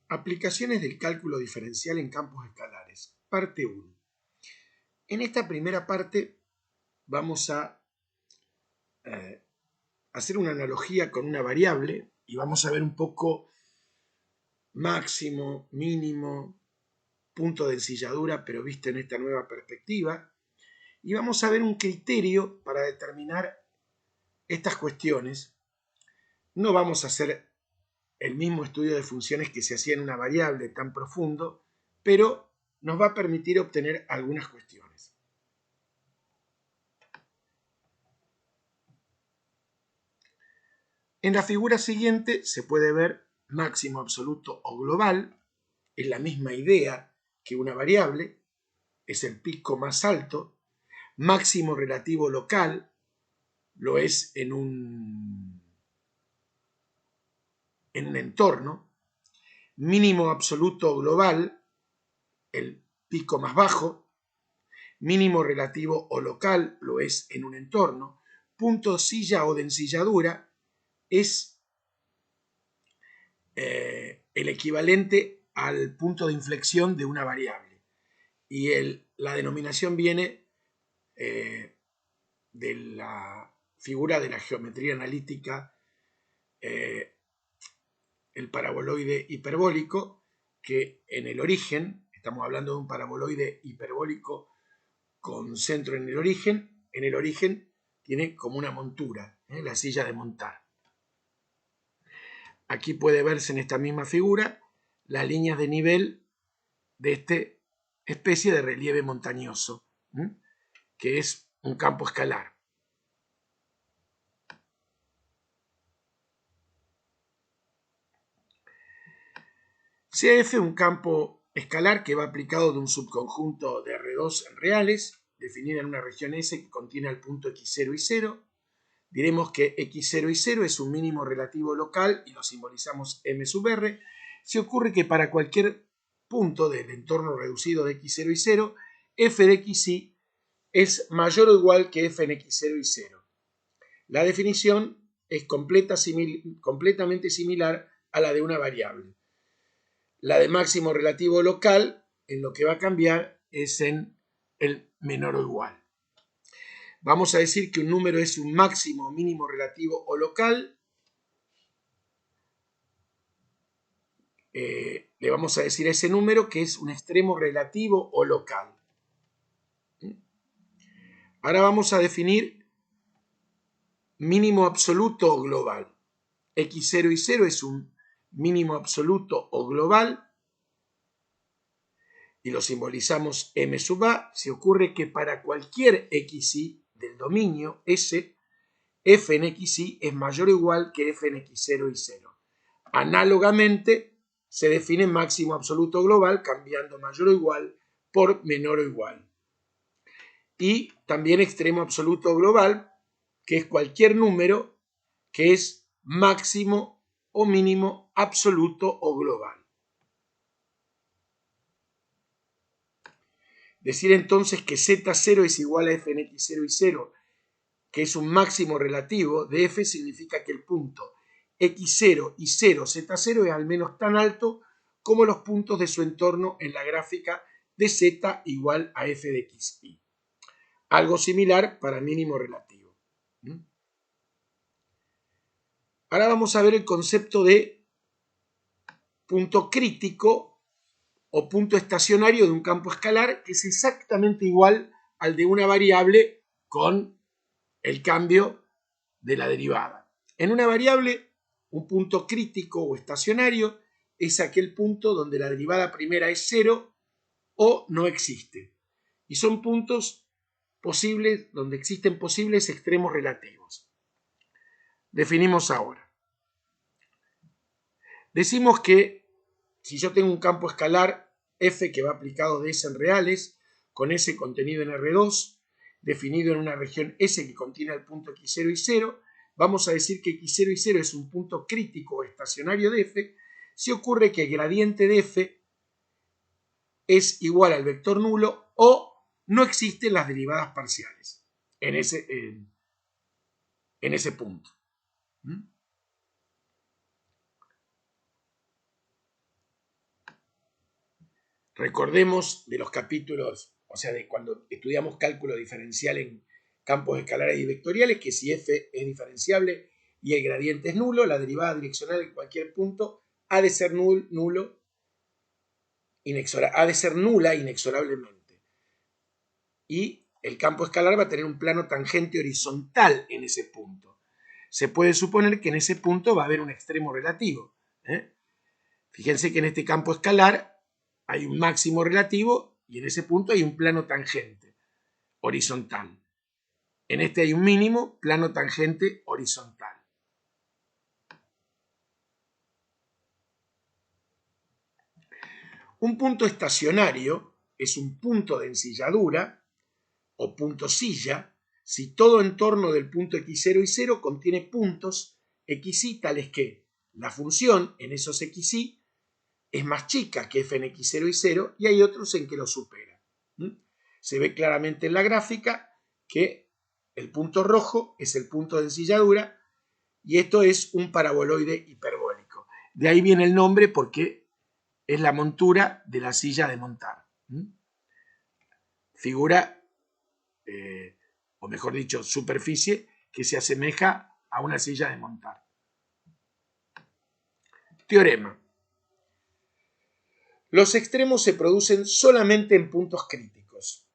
Aplicaciones del cálculo diferencial en campos escalares. Parte 1. En esta primera parte vamos a hacer una analogía con una variable y vamos a ver un poco máximo, mínimo, punto de ensilladura, pero visto en esta nueva perspectiva. Y vamos a ver un criterio para determinar estas cuestiones. No vamos a hacer el mismo estudio de funciones que se hacía en una variable tan profundo, pero nos va a permitir obtener algunas cuestiones. En la figura siguiente se puede ver máximo absoluto o global, es la misma idea que una variable, es el pico más alto, máximo relativo local, lo es en un entorno, mínimo absoluto global, el pico más bajo, mínimo relativo o local, lo es en un entorno, punto silla o de ensilladura es el equivalente al punto de inflexión de una variable. Y la denominación viene de la figura de la geometría analítica, el paraboloide hiperbólico, que en el origen, estamos hablando de un paraboloide hiperbólico con centro en el origen tiene como una montura, la silla de montar. Aquí puede verse en esta misma figura las líneas de nivel de esta especie de relieve montañoso, que es un campo escalar. Sea F un campo escalar que va aplicado de un subconjunto de R2 en reales, definida en una región S que contiene el punto x0 y 0. Diremos que x0 y 0 es un mínimo relativo local y lo simbolizamos m sub r. Se ocurre que para cualquier punto del entorno reducido de x0 y 0, f de xy es mayor o igual que f en x0 y 0. La definición es completamente similar a la de una variable. La de máximo relativo local, en lo que va a cambiar es en el menor o igual. Vamos a decir que un número es un máximo, mínimo relativo o local. Le vamos a decir a ese número que es un extremo relativo o local. Ahora vamos a definir mínimo absoluto o global. X0 y 0 es un mínimo absoluto o global y lo simbolizamos m sub a. Se ocurre que para cualquier xy del dominio S, f en xy es mayor o igual que f en x0 y 0. Análogamente, se define máximo absoluto global cambiando mayor o igual por menor o igual. Y también extremo absoluto global, que es cualquier número que es máximo o mínimo absoluto o global. Decir entonces que z0 es igual a f en x0 y 0, que es un máximo relativo de f, significa que el punto x0 y 0, z0 es al menos tan alto como los puntos de su entorno en la gráfica de z igual a f de xy. Algo similar para mínimo relativo. Ahora vamos a ver el concepto de punto crítico o punto estacionario de un campo escalar, que es exactamente igual al de una variable con el cambio de la derivada. En una variable, un punto crítico o estacionario es aquel punto donde la derivada primera es 0 o no existe. Y son puntos posibles donde existen posibles extremos relativos. Definimos ahora. Decimos que si yo tengo un campo escalar f que va aplicado de S en reales, con S contenido en R2, definido en una región S que contiene el punto x0 y 0, vamos a decir que x0 y 0 es un punto crítico o estacionario de f, si ocurre que el gradiente de f es igual al vector nulo o no existen las derivadas parciales en ese punto. Recordemos de los capítulos, o sea, de cuando estudiamos cálculo diferencial en campos escalares y vectoriales, que si f es diferenciable y el gradiente es nulo, la derivada direccional en cualquier punto ha de ser nula inexorablemente. Y el campo escalar va a tener un plano tangente horizontal en ese punto. Se puede suponer que en ese punto va a haber un extremo relativo. Fíjense que en este campo escalar hay un máximo relativo y en ese punto hay un plano tangente horizontal. En este hay un mínimo plano tangente horizontal. Un punto estacionario es un punto de ensilladura o punto silla si todo en torno del punto x0 y 0 contiene puntos xy tales que la función en esos xy es más chica que f en x0 y 0 y hay otros en que lo supera. Se ve claramente en la gráfica que el punto rojo es el punto de ensilladura y esto es un paraboloide hiperbólico. De ahí viene el nombre porque es la montura de la silla de montar. Figura, o mejor dicho, superficie que se asemeja a una silla de montar. Teorema. Los extremos se producen solamente en puntos críticos.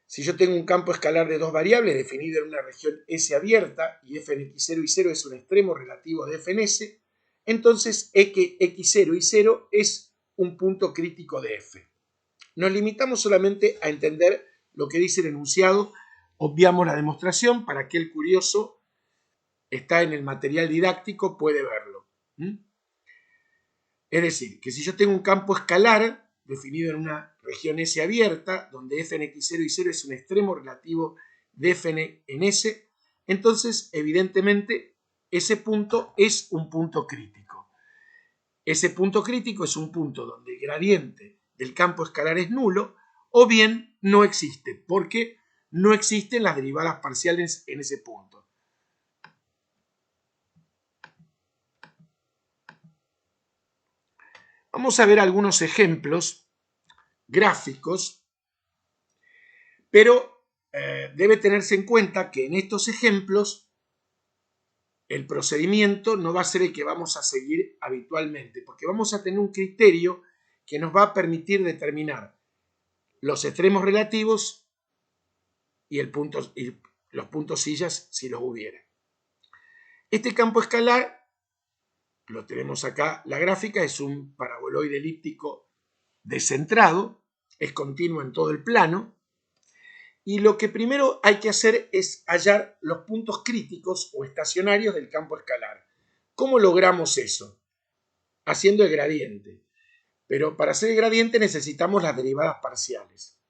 Si yo tengo un campo escalar de dos variables definido en una región S abierta y f en x0 y 0 es un extremo relativo de f en S, entonces x0 y 0 es un punto crítico de f. Nos limitamos solamente a entender lo que dice el enunciado, obviamos la demostración, para aquel curioso está en el material didáctico, puede verlo. Es decir, que si yo tengo un campo escalar definido en una región S abierta, donde f en x0 y 0 es un extremo relativo de f en S, entonces evidentemente ese punto es un punto crítico. Ese punto crítico es un punto donde el gradiente del campo escalar es nulo o bien no existe, porque no existen las derivadas parciales en ese punto. Vamos a ver algunos ejemplos gráficos, pero debe tenerse en cuenta que en estos ejemplos el procedimiento no va a ser el que vamos a seguir habitualmente, porque vamos a tener un criterio que nos va a permitir determinar los extremos relativos y los puntos sillas si los hubiera. Este campo escalar, lo tenemos acá, la gráfica es un paraboloide elíptico descentrado, es continuo en todo el plano, y lo que primero hay que hacer es hallar los puntos críticos o estacionarios del campo escalar. ¿Cómo logramos eso? Haciendo el gradiente. Pero para hacer el gradiente necesitamos las derivadas parciales.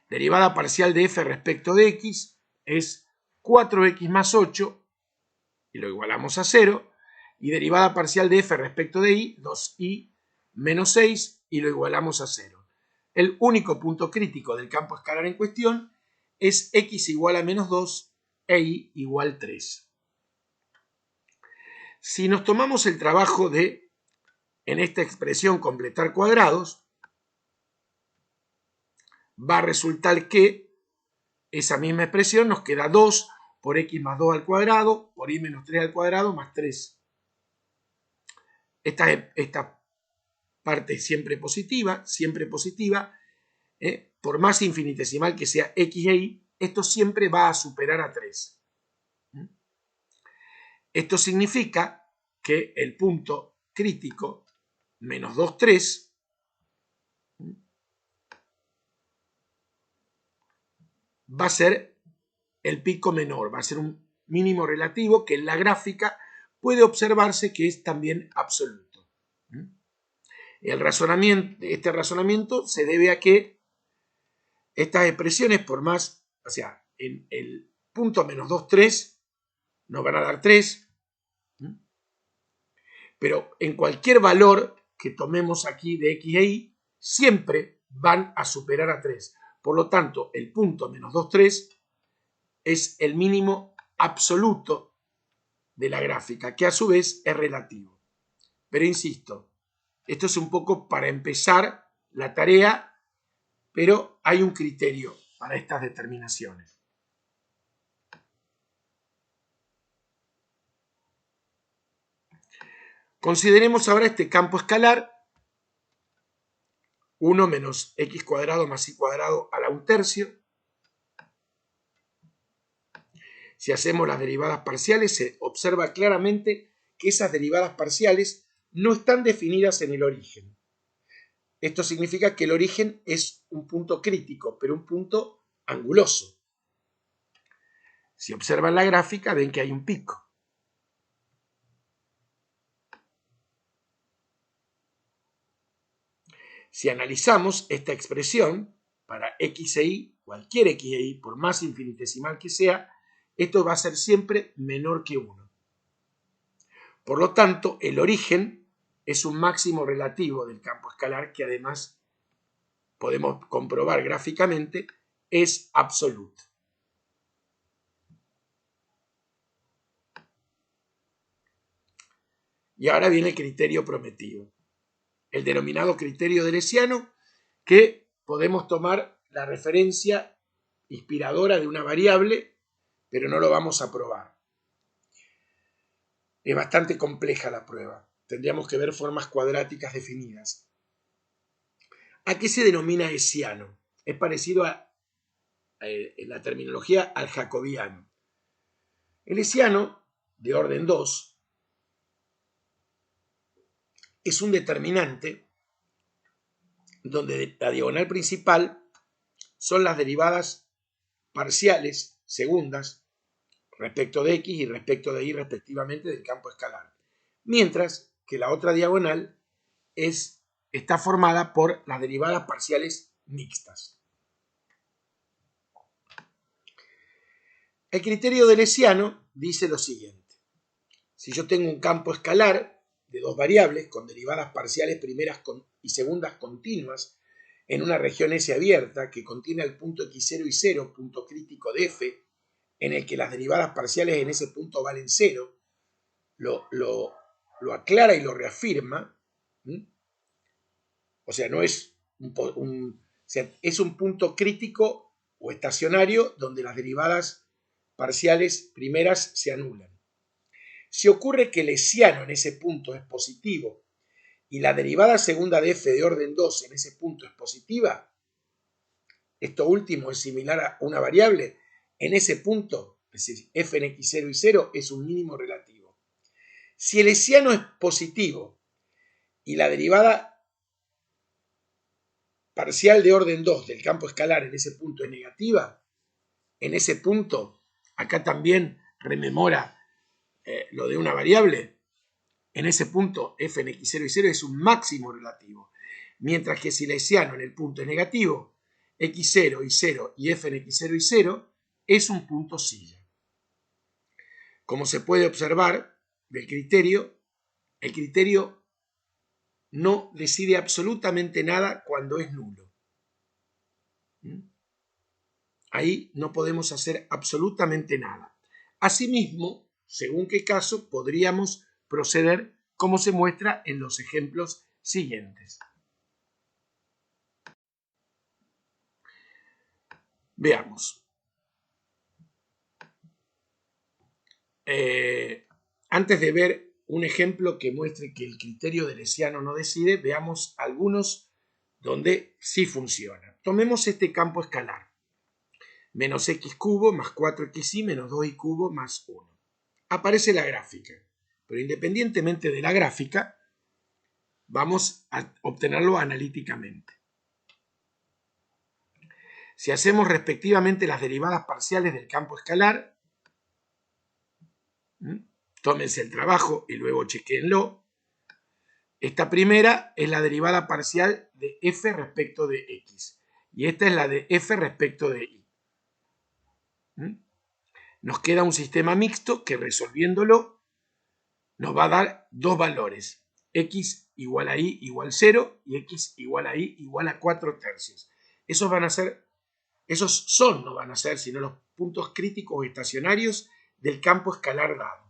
Derivada parcial de f respecto de x es 4x más 8, y lo igualamos a 0, y derivada parcial de f respecto de y, 2y menos 6, y lo igualamos a 0. El único punto crítico del campo escalar en cuestión es x igual a menos 2 e y igual 3. Si nos tomamos el trabajo de, en esta expresión, completar cuadrados, va a resultar que esa misma expresión nos queda 2 por x más 2 al cuadrado, por y menos 3 al cuadrado, más 3. Esta parte es siempre positiva, por más infinitesimal que sea x e y, esto siempre va a superar a 3. Esto significa que el punto crítico, menos 2, 3, va a ser el pico menor, va a ser un mínimo relativo que en la gráfica puede observarse que es también absoluto. Este razonamiento se debe a que estas expresiones, por más, o sea, en el punto menos 2, 3, nos van a dar 3, pero en cualquier valor que tomemos aquí de x e y, siempre van a superar a 3. Por lo tanto, el punto menos 2, 3 es el mínimo absoluto de la gráfica, que a su vez es relativo. Pero insisto, Esto es un poco para empezar la tarea, pero hay un criterio para estas determinaciones. Consideremos ahora este campo escalar, 1 menos x cuadrado más y cuadrado a la 1/3. Si hacemos las derivadas parciales, se observa claramente que esas derivadas parciales no están definidas en el origen. Esto significa que el origen es un punto crítico, pero un punto anguloso. Si observan la gráfica, ven que hay un pico. Si analizamos esta expresión para x e y, cualquier x e y, por más infinitesimal que sea, esto va a ser siempre menor que 1. Por lo tanto, el origen es un máximo relativo del campo escalar que además podemos comprobar gráficamente es absoluto. Y ahora viene el criterio prometido, el denominado criterio de Lesiano, que podemos tomar la referencia inspiradora de una variable, pero no lo vamos a probar. Es bastante compleja la prueba. Tendríamos que ver formas cuadráticas definidas. ¿A qué se denomina hesiano? Es parecido en la terminología al jacobiano. El hesiano, de orden 2, es un determinante donde la diagonal principal son las derivadas parciales segundas respecto de x y respecto de y respectivamente del campo escalar, mientras que la otra diagonal está formada por las derivadas parciales mixtas. El criterio de Lesiano dice lo siguiente: si yo tengo un campo escalar de dos variables con derivadas parciales primeras y segundas continuas en una región S abierta que contiene el punto x0 y 0, punto crítico de f, en el que las derivadas parciales en ese punto valen 0, lo aclara y lo reafirma. O sea, no es es un punto crítico o estacionario donde las derivadas parciales primeras se anulan. Si ocurre que el hesiano en ese punto es positivo y la derivada segunda de f de orden 2 en ese punto es positiva, esto último es similar a una variable, en ese punto, es decir, f en x0 y 0 es un mínimo relativo. Si el hesiano es positivo y la derivada parcial de orden 2 del campo escalar en ese punto es negativa, en ese punto, acá también rememora lo de una variable, en ese punto f en x0 y 0 es un máximo relativo, mientras que si el hesiano en el punto es negativo, x0 y 0 y f en x0 y 0 es un punto silla. Como se puede observar del criterio, el criterio no decide absolutamente nada cuando es nulo. Ahí no podemos hacer absolutamente nada. Asimismo, según qué caso, podríamos proceder como se muestra en los ejemplos siguientes. Veamos. Antes de ver un ejemplo que muestre que el criterio de Lesiano no decide, veamos algunos donde sí funciona. Tomemos este campo escalar. Menos x cubo más 4xy menos 2y cubo más 1. Aparece la gráfica, pero independientemente de la gráfica, vamos a obtenerlo analíticamente. Si hacemos respectivamente las derivadas parciales del campo escalar, tómense el trabajo y luego chequéenlo. Esta primera es la derivada parcial de f respecto de x y esta es la de f respecto de y. Nos queda un sistema mixto que resolviéndolo nos va a dar dos valores, x igual a y igual 0 y x igual a y igual a 4/3. Esos van a ser, no van a ser sino los puntos críticos estacionarios del campo escalar dado.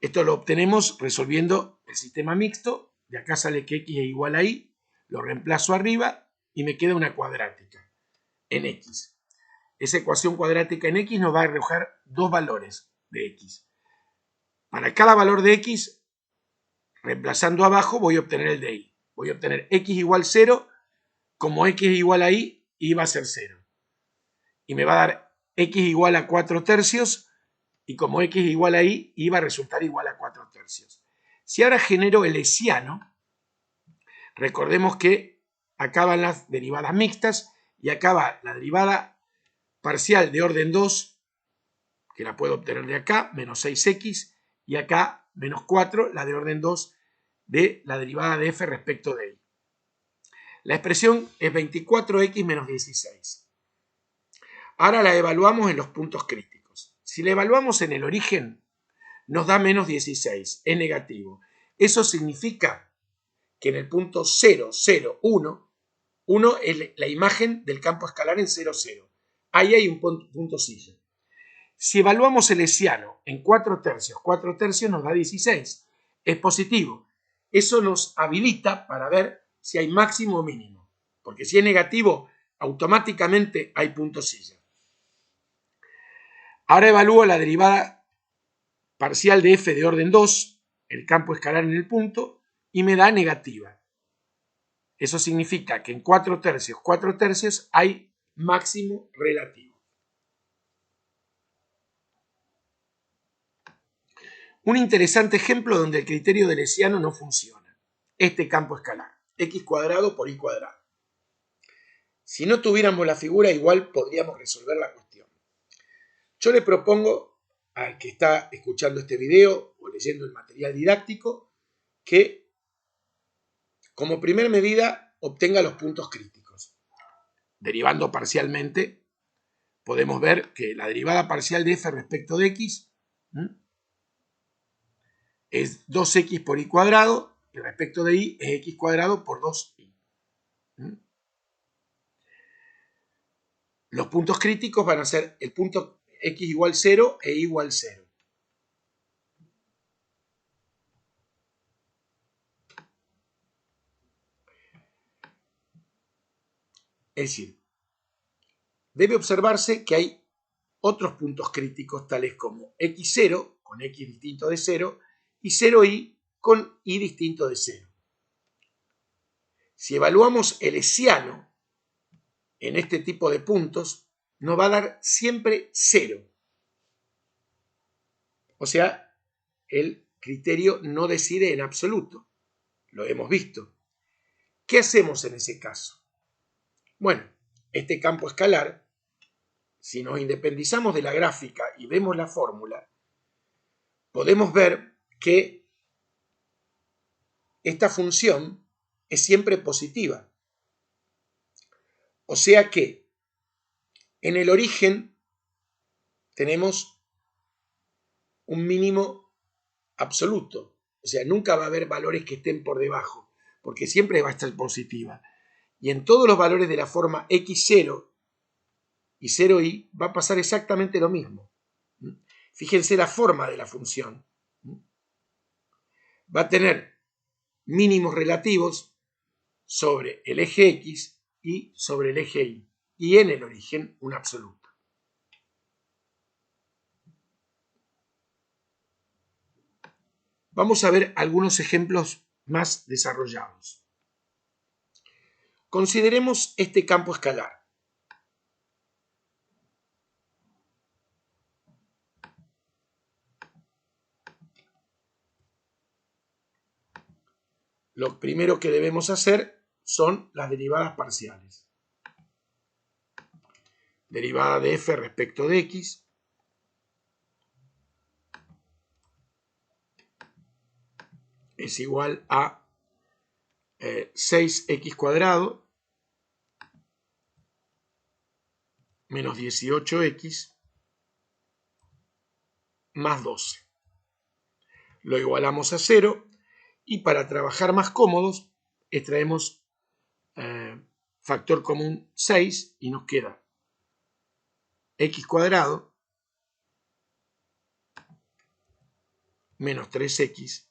Esto lo obtenemos resolviendo el sistema mixto, de acá sale que x es igual a y, lo reemplazo arriba y me queda una cuadrática en x. Esa ecuación cuadrática en x nos va a arrojar dos valores de x. Para cada valor de x, reemplazando abajo, voy a obtener el de y. Voy a obtener x igual 0, como x es igual a y va a ser 0. Y me va a dar x igual a 4 tercios, y como x es igual a y va a resultar igual a 4 tercios. Si ahora genero el hessiano, recordemos que acá van las derivadas mixtas, y acá va la derivada parcial de orden 2, que la puedo obtener de acá, menos 6x, y acá menos 4, la de orden 2 de la derivada de f respecto de y. La expresión es 24x menos 16. Ahora la evaluamos en los puntos críticos. Si la evaluamos en el origen, nos da menos 16, es negativo. Eso significa que en el punto 0, 0, 1, 1 es la imagen del campo escalar en 0, 0. Ahí hay un punto silla. Si evaluamos el hessiano en 4 tercios nos da 16. Es positivo. Eso nos habilita para ver si hay máximo o mínimo. Porque si es negativo, automáticamente hay punto silla. Ahora evalúo la derivada parcial de f de orden 2, el campo escalar en el punto, y me da negativa. Eso significa que en 4 tercios hay máximo relativo. Un interesante ejemplo donde el criterio del hessiano no funciona. Este campo escalar, x cuadrado por y cuadrado. Si no tuviéramos la figura, igual podríamos resolver la cuestión. Yo le propongo al que está escuchando este video o leyendo el material didáctico que como primera medida obtenga los puntos críticos. Derivando parcialmente, podemos ver que la derivada parcial de f respecto de x es 2x por y cuadrado, y respecto de y es x cuadrado por 2y. Los puntos críticos van a ser el punto x igual 0 e y igual 0. Es decir, debe observarse que hay otros puntos críticos tales como x0 con x distinto de 0 y 0y con y distinto de 0. Si evaluamos el hessiano en este tipo de puntos, nos va a dar siempre 0. O sea, el criterio no decide en absoluto. Lo hemos visto. ¿Qué hacemos en ese caso? Bueno, este campo escalar, si nos independizamos de la gráfica y vemos la fórmula, podemos ver que esta función es siempre positiva. O sea que en el origen tenemos un mínimo absoluto. O sea, nunca va a haber valores que estén por debajo, porque siempre va a estar positiva. Y en todos los valores de la forma x0 y 0y va a pasar exactamente lo mismo. Fíjense la forma de la función. Va a tener mínimos relativos sobre el eje x y sobre el eje y. Y en el origen un absoluto. Vamos a ver algunos ejemplos más desarrollados. Consideremos este campo escalar. Lo primero que debemos hacer son las derivadas parciales. Derivada de f respecto de x es igual a 6x cuadrado menos 18x más 12. Lo igualamos a 0 y para trabajar más cómodos extraemos factor común 6 y nos queda x cuadrado menos 3x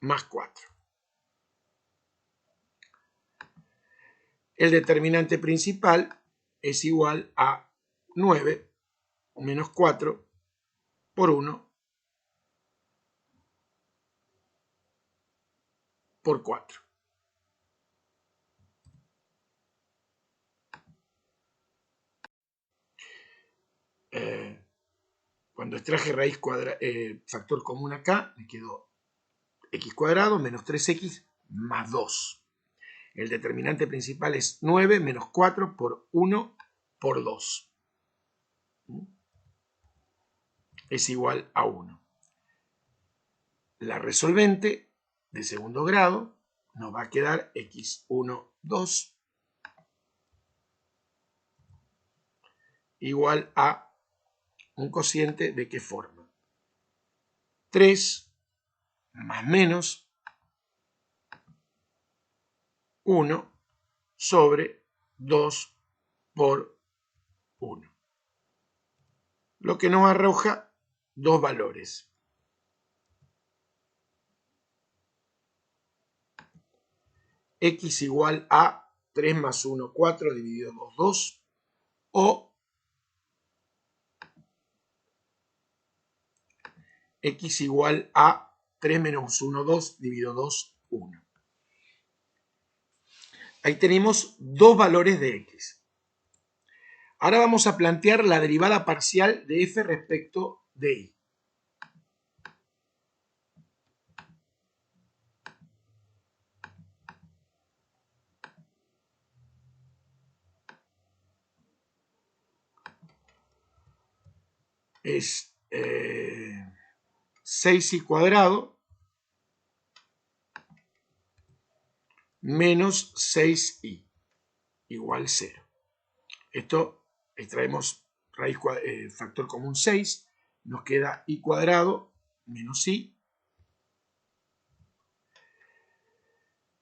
más 4. El determinante principal es igual a 9 menos 4 por 1 por 4. Cuando extraje raíz factor común acá, me quedó x cuadrado menos 3x más 2. El determinante principal es 9 menos 4 por 1 por 2. Es igual a 1. La resolvente de segundo grado nos va a quedar x1, 2 igual a un cociente de qué forma. 3 más menos 1 sobre 2 por 1. Lo que nos arroja dos valores. X igual a 3 más 1, 4 dividido 2, 2. O x igual a 3 menos 1, 2 dividido 2, 1. Ahí tenemos dos valores de x. Ahora vamos a plantear la derivada parcial de f respecto de y. Es 6y cuadrado menos 6y igual 0. Esto extraemos raíz factor común 6, nos queda y cuadrado menos y.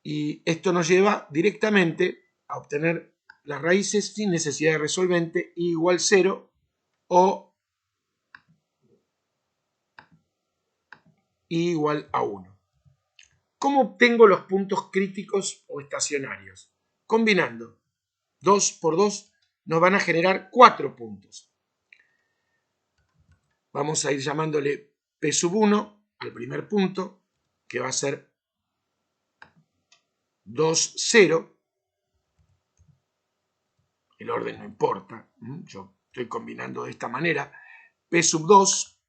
Y esto nos lleva directamente a obtener las raíces sin necesidad de resolvente, y igual 0 o y igual a 1. ¿Cómo obtengo los puntos críticos o estacionarios? Combinando 2 por 2 nos van a generar 4 puntos. Vamos a ir llamándole P sub 1 al primer punto, que va a ser 2, 0. El orden no importa, yo estoy combinando de esta manera. P sub 2,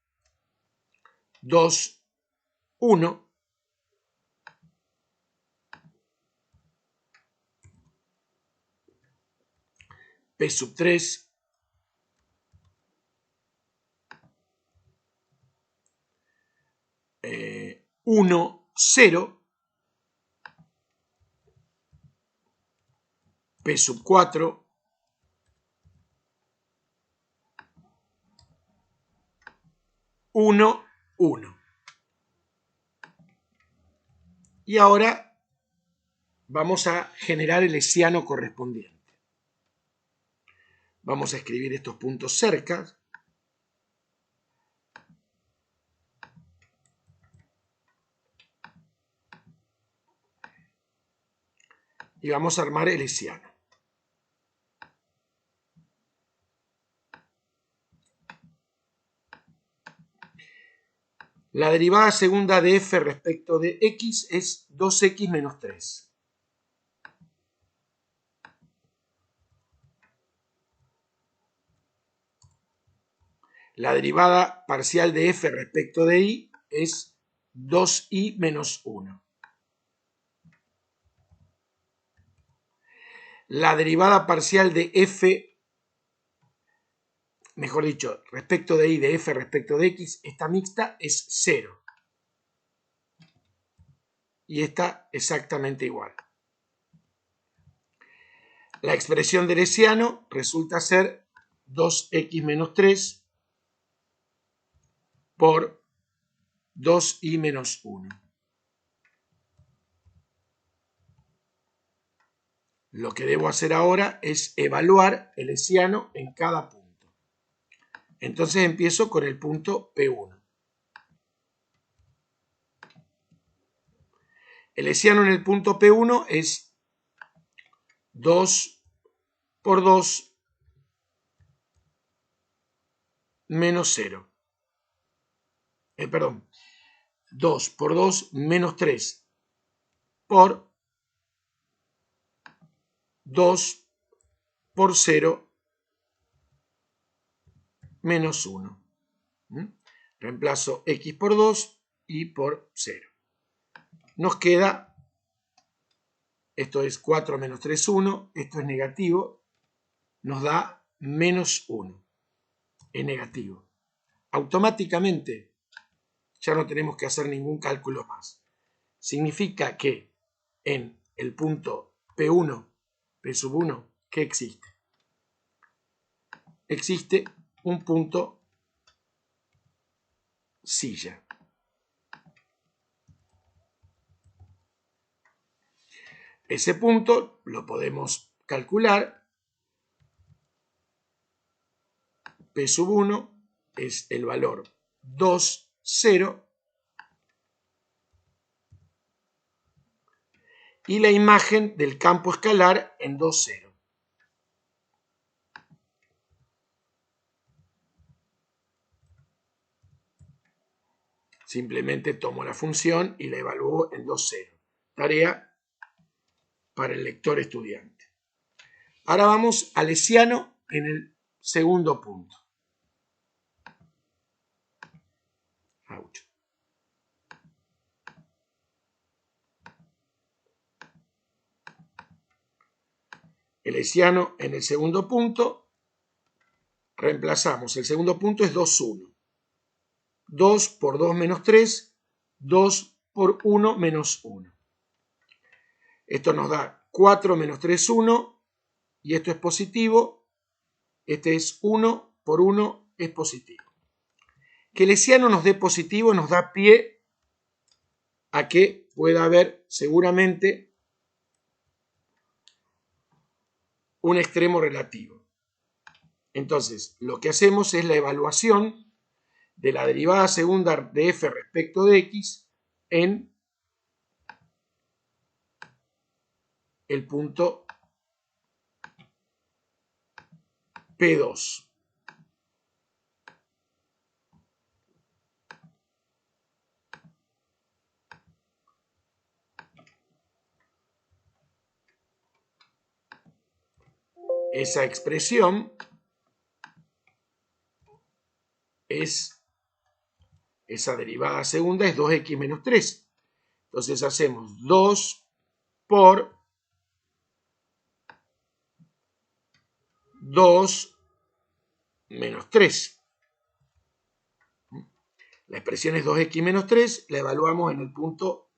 2, 1. P sub 3, 1, 0. P sub 4, 1, 1. Y ahora vamos a generar el hessiano correspondiente. Vamos a escribir estos puntos cerca. Y vamos a armar el hessiano. La derivada segunda de f respecto de x es 2x menos 3. La derivada parcial de f respecto de y es 2y menos 1. La derivada parcial de f, mejor dicho, respecto de y de f respecto de x, esta mixta es 0. Y esta exactamente igual. La expresión del hessiano resulta ser 2x menos 3 por 2y menos 1. Lo que debo hacer ahora es evaluar el hessiano en cada punto. Entonces empiezo con el punto P1. El hessiano en el punto P1 es 2 por 2 menos 0. Perdón, 2 por 2 menos 3 por 2 por 0 menos 1. Reemplazo x por 2 y por 0. Nos queda, esto es 4 menos 3, 1, esto es negativo, nos da menos 1, es negativo. Automáticamente ya no tenemos que hacer ningún cálculo más. Significa que en el punto P1, P1, ¿qué existe? Existe un punto silla. Ese punto lo podemos calcular. P1 es el valor 2, 0. Y la imagen del campo escalar en 2, 0. Simplemente tomo la función y la evalúo en 2, 0. Tarea para el lector estudiante. Ahora vamos al hessiano en el segundo punto. Ouch. El hessiano en el segundo punto, reemplazamos. El segundo punto es 2, 1. 2 por 2 menos 3, 2 por 1 menos 1. Esto nos da 4 menos 3, 1, y esto es positivo. Este es 1 por 1, es positivo. Que el hessiano nos dé positivo nos da pie a que pueda haber seguramente un extremo relativo. Entonces, lo que hacemos es la evaluación de la derivada segunda de f respecto de x en el punto P2. Esa expresión es, esa derivada segunda es 2x menos 3. Entonces hacemos 2 por 2 menos 3. La expresión es 2x menos 3, la evaluamos en el punto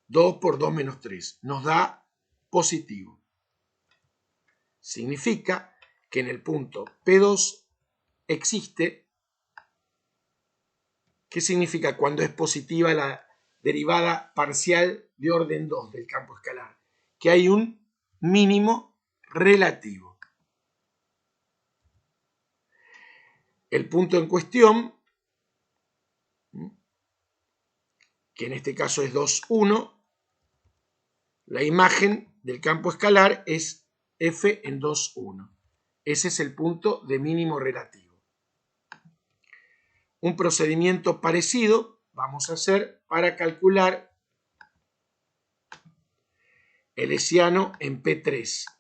2 por 2 menos 3. Nos da positivo. Significa que en el punto P2 existe. ¿Qué significa cuando es positiva la derivada parcial de orden 2 del campo escalar? Que hay un mínimo relativo. El punto en cuestión, que en este caso es 2, 1, la imagen del campo escalar es f en 2, 1. Ese es el punto de mínimo relativo. Un procedimiento parecido vamos a hacer para calcular el hessiano en P3.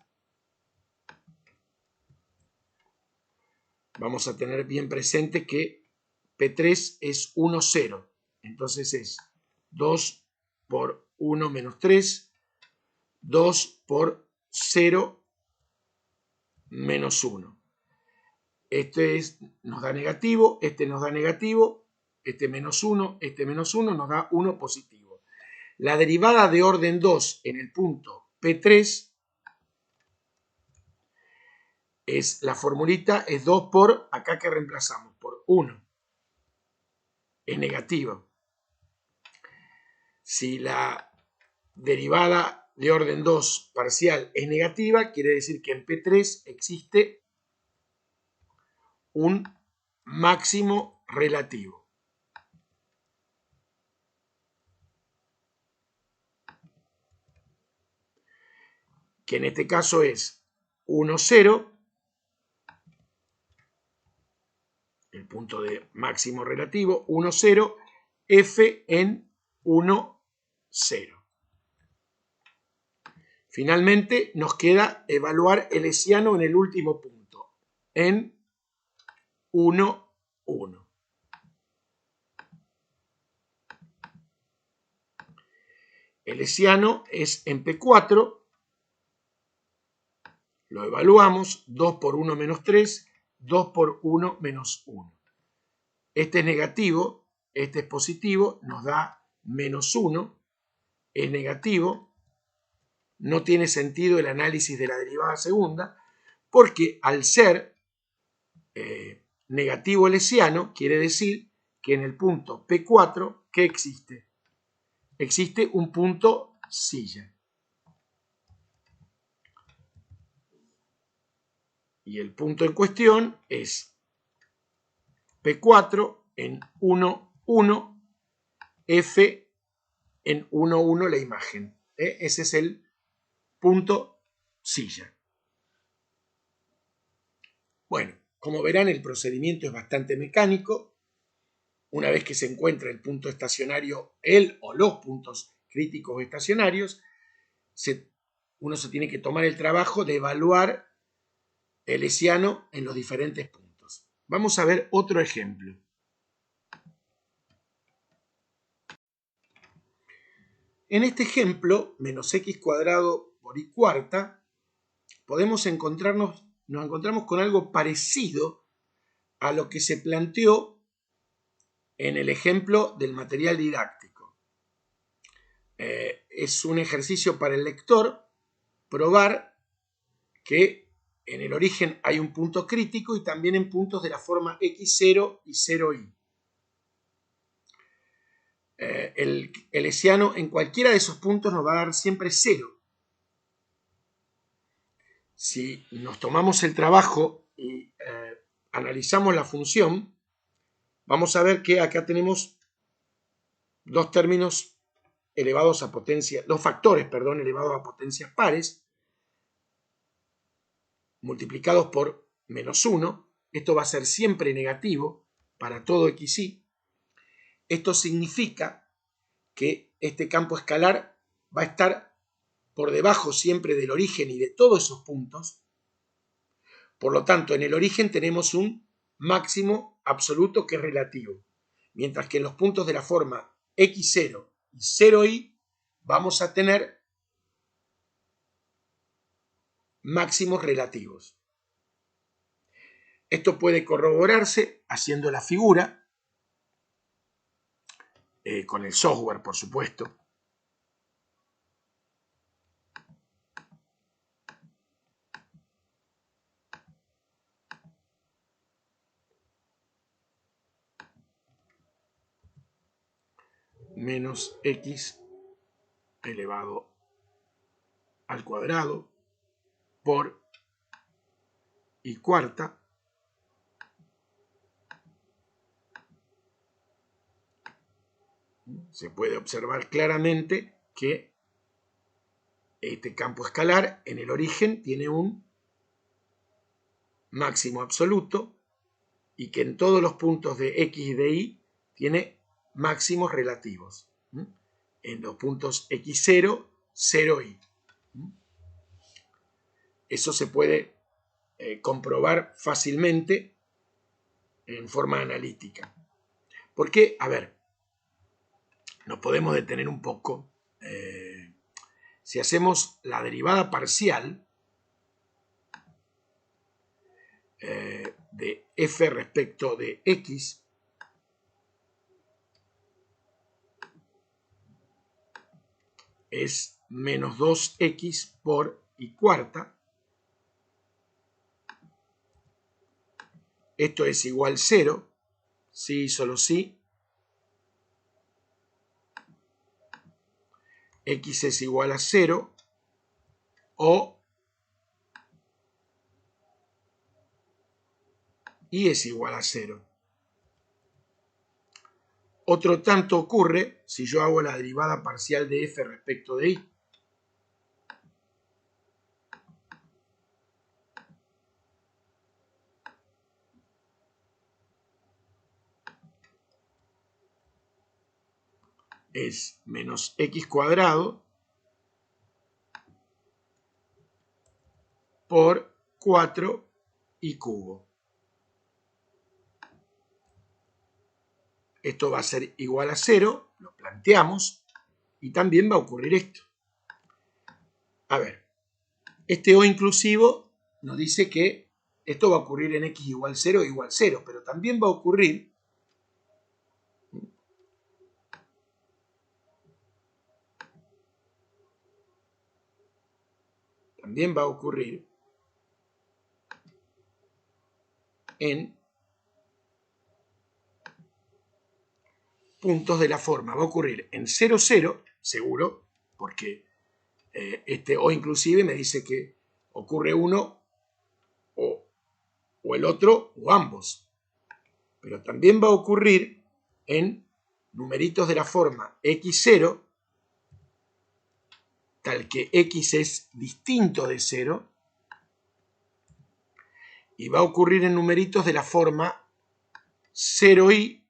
Vamos a tener bien presente que P3 es 1, 0. Entonces es 2 por 1 menos 3, 2 por 0 menos 1. Este nos da negativo, este nos da negativo, este menos 1 nos da 1 positivo. La derivada de orden 2 en el punto P3 es, la formulita es 2 por, acá que reemplazamos, por 1. Es negativo. Si la derivada de orden 2 parcial es negativa, quiere decir que en P3 existe un máximo relativo. que en este caso es 1, 0, el punto de máximo relativo, 1, 0, f en 1, 0. Finalmente nos queda evaluar el hessiano en el último punto, en 1, 1. El hessiano es en P4, lo evaluamos, 2 por 1 menos 3, 2 por 1 menos 1. Este es negativo, este es positivo, nos da menos 1, es negativo. No tiene sentido el análisis de la derivada segunda, porque al ser negativo el hessiano, quiere decir que en el punto P4, ¿qué existe? Existe un punto silla. Y el punto en cuestión es P4 en 1, 1, F en 1, 1 la imagen. Ese es el punto silla. Bueno, como verán, el procedimiento es bastante mecánico. Una vez que se encuentra el punto estacionario, el o los puntos críticos estacionarios, uno se tiene que tomar el trabajo de evaluar el hessiano en los diferentes puntos. Vamos a ver otro ejemplo. En este ejemplo, menos x cuadrado por y cuarta, nos encontramos con algo parecido a lo que se planteó en el ejemplo del material didáctico. Es un ejercicio para el lector probar que en el origen hay un punto crítico y también en puntos de la forma x0 y 0i. El hessiano en cualquiera de esos puntos nos va a dar siempre 0. Si nos tomamos el trabajo y analizamos la función, vamos a ver que acá tenemos dos términos elevados a potencia, dos factores, perdón, elevados a potencias pares, multiplicados por menos 1. Esto va a ser siempre negativo para todo xy. Esto significa que este campo escalar va a estar por debajo siempre del origen y de todos esos puntos. Por lo tanto, en el origen tenemos un máximo absoluto que es relativo, mientras que en los puntos de la forma x0 y 0i vamos a tener máximos relativos. Esto puede corroborarse haciendo la figura, con el software, por supuesto. Menos x elevado al cuadrado por y cuarta se puede observar claramente que este campo escalar en el origen tiene un máximo absoluto y que en todos los puntos de x y de y tiene máximos relativos. En los puntos x0, 0i. Eso se puede comprobar fácilmente en forma analítica. Porque, a ver, nos podemos detener un poco. Si hacemos la derivada parcial de f respecto de x, es menos 2x por y cuarta. Esto es igual a 0, sí, solo sí. X es igual a 0 o y es igual a 0. Otro tanto ocurre si yo hago la derivada parcial de f respecto de y. es menos x cuadrado por 4y cubo. Esto va a ser igual a 0, lo planteamos, y también va a ocurrir esto. A ver, este o inclusivo nos dice que esto va a ocurrir en x igual 0 igual 0, pero también va a ocurrir en puntos de la forma. Va a ocurrir en 0, 0, seguro, porque este o inclusive me dice que ocurre uno o el otro o ambos. Pero también va a ocurrir en numeritos de la forma x0, tal que x es distinto de 0, y va a ocurrir en numeritos de la forma 0i,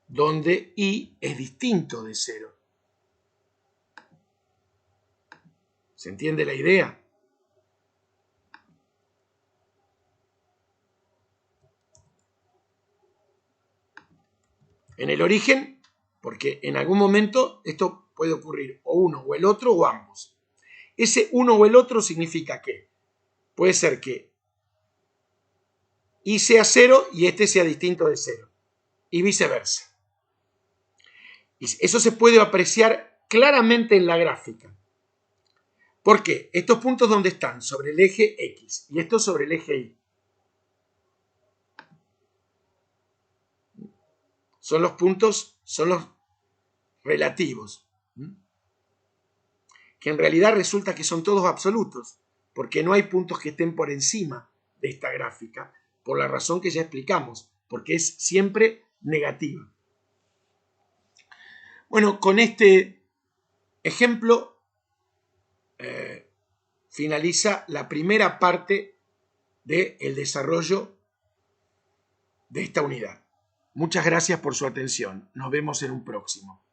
donde i es distinto de 0. ¿Se entiende la idea? En el origen, porque en algún momento esto puede ocurrir o uno o el otro o ambos. Ese uno o el otro significa que puede ser que i sea 0 y este sea distinto de 0, y viceversa. Y eso se puede apreciar claramente en la gráfica. ¿Por qué? Estos puntos, ¿dónde están? Sobre el eje X y estos sobre el eje Y. Son los puntos, son los relativos, que en realidad resulta que son todos absolutos, porque no hay puntos que estén por encima de esta gráfica, por la razón que ya explicamos, porque es siempre negativa. Bueno, con este ejemplo finaliza la primera parte del desarrollo de esta unidad. Muchas gracias por su atención. Nos vemos en un próximo.